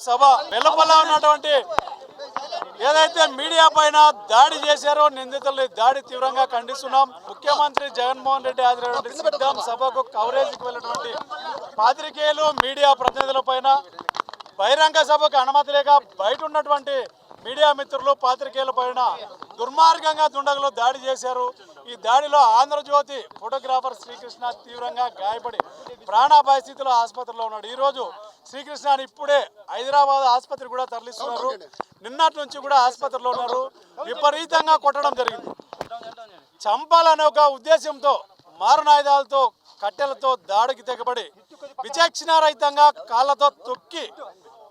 సభ వెలుపల ఉన్నటువంటి ఏదైతే మీడియా పైన దాడి చేశారో నిందితులు దాడి తీవ్రంగా ఖండిస్తున్నాం. ముఖ్యమంత్రి జగన్మోహన్ రెడ్డి ఆధ్వర్యంలో సిద్ధం సభకు కవరేజ్కి వెళ్ళినటువంటి పాత్రికేయులు మీడియా ప్రతినిధుల పైన బహిరంగ సభకు అనుమతి లేక బయట ఉన్నటువంటి మీడియా మిత్రులు పాత్రికేయుల పైన దుర్మార్గంగా దుండగులు దాడి చేశారు. ఈ దాడిలో ఆంధ్రజ్యోతి ఫోటోగ్రాఫర్ శ్రీకృష్ణ తీవ్రంగా గాయపడి ప్రాణాపాయ స్థితిలో ఆసుపత్రిలో ఉన్నాడు. ఈరోజు శ్రీకృష్ణని ఇప్పుడే హైదరాబాద్ ఆసుపత్రి కూడా తరలిస్తున్నారు. నిన్నటి నుంచి కూడా ఆసుపత్రిలో ఉన్నారు. విపరీతంగా కొట్టడం జరిగింది. చంపాలనే ఒక ఉద్దేశంతో మారణాయుధాలతో కట్టెలతో దాడికి తెగబడి విచక్షణారహితంగా కాళ్ళతో తొక్కి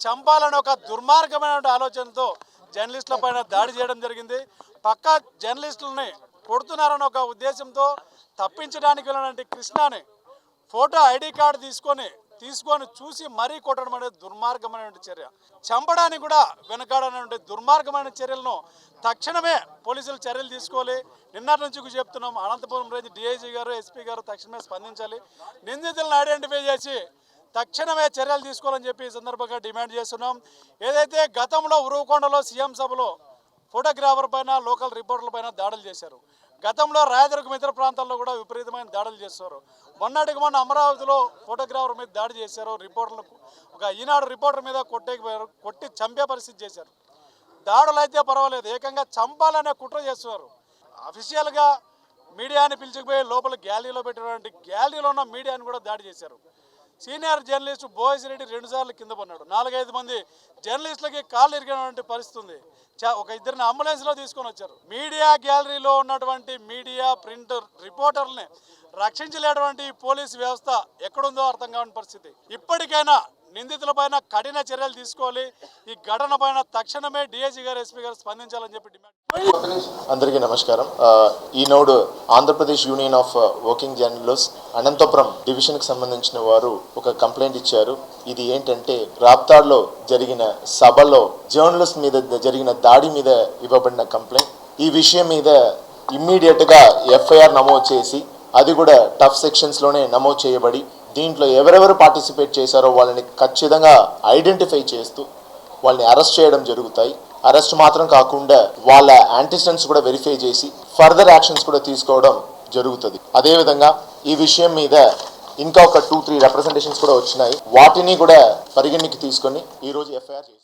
చంపాలనే ఒక దుర్మార్గమైన ఆలోచనతో జర్నలిస్టుల పైన దాడి చేయడం జరిగింది. పక్క జర్నలిస్టులని కొడుతున్నారన్న ఒక ఉద్దేశంతో తప్పించడానికి వెళ్ళినటువంటి కృష్ణని ఫోటో ఐడి కార్డు తీసుకొని చూసి మరీ కొట్టడం అనేది దుర్మార్గమైన చర్య. చంపడానికి కూడా వెనకాడనే దుర్మార్గమైన చర్యలను తక్షణమే పోలీసులు చర్యలు తీసుకోవాలి. నిన్నటి నుంచి చెప్తున్నాం, అనంతపురం రేంజ్ డిఐజీ గారు ఎస్పీ గారు తక్షణమే స్పందించాలి. నిందితులను ఐడెంటిఫై చేసి తక్షణమే చర్యలు తీసుకోవాలని చెప్పి ఈ సందర్భంగా డిమాండ్ చేస్తున్నాం. ఏదైతే గతంలో ఉరువకొండలో సీఎం సభలో ఫోటోగ్రాఫర్ పైన లోకల్ రిపోర్టర్ల పైన దాడులు చేశారు. గతంలో రాయదుర్గం ఇతర ప్రాంతాల్లో కూడా విపరీతమైన దాడులు చేస్తారు. మొన్నటికి మొన్న అమరావతిలో ఫోటోగ్రాఫర్ మీద దాడి చేశారు. రిపోర్టర్లకు ఒక ఈనాడు రిపోర్టర్ మీద కొట్టి చంపే పరిస్థితి చేశారు. దాడులు అయితే పర్వాలేదు, ఏకంగా చంపాలనే కుట్ర చేస్తున్నారు. అఫీషియల్గా మీడియాని పిలిచిపోయి లోపల గ్యాలరీలో పెట్టినటువంటి గ్యాలరీలో ఉన్న మీడియాని కూడా దాడి చేశారు. సీనియర్ జర్నలిస్టు బోయసిరెడ్డి 2 సార్లు కింద పన్నాడు. 4-5 మంది జర్నలిస్టులకి కాళ్ళు ఇరిగినటువంటి పరిస్థితి ఉంది. ఒక ఇద్దరిని అంబులెన్స్లో తీసుకొని వచ్చారు. మీడియా గ్యాలరీలో ఉన్నటువంటి మీడియా ప్రింట్ రిపోర్టర్ని రక్షించలేటువంటి పోలీసు వ్యవస్థ ఎక్కడుందో అర్థం కాని పరిస్థితి. ఇప్పటికైనా నిందితులపైన కఠిన చర్యలు తీసుకోవాలి. ఈ ఘటన పైన తక్షణమే డిఐజీ గారు ఎస్పీ గారు స్పందించాలని చెప్పి డిమాండ్. అందరికీ నమస్కారం. Eenadu Andhra Pradesh union of working journalist Anantapuram డివిజన్కి సంబంధించిన వారు ఒక కంప్లైంట్ ఇచ్చారు. ఇది ఏంటంటే రాప్తాడ్లో జరిగిన సభలో జర్నలిస్ట్ మీద జరిగిన దాడి మీద ఇవ్వబడిన కంప్లైంట్. ఈ విషయం మీద ఇమ్మీడియట్గా ఎఫ్ఐఆర్ నమోదు చేసి అది కూడా టఫ్ సెక్షన్స్లోనే నమోదు చేయబడి దీంట్లో ఎవరెవరు పార్టిసిపేట్ చేశారో వాళ్ళని ఖచ్చితంగా ఐడెంటిఫై చేస్తూ వాళ్ళని అరెస్ట్ చేయడం జరుగుతాయి. అరెస్ట్ మాత్రం కాకుండా వాళ్ళ యాంటిసిడెంట్స్ కూడా వెరిఫై చేసి ఫర్దర్ యాక్షన్స్ కూడా తీసుకోవడం జరుగుతుంది. అదేవిధంగా ఈ విషయం మీద ఇంకా ఒక 2-3 రిప్రజెంటేషన్స్ కూడా వచ్చినాయి. వాటిని కూడా పరిగణనకి తీసుకొని ఈరోజు ఎఫ్ఐఆర్ చేసి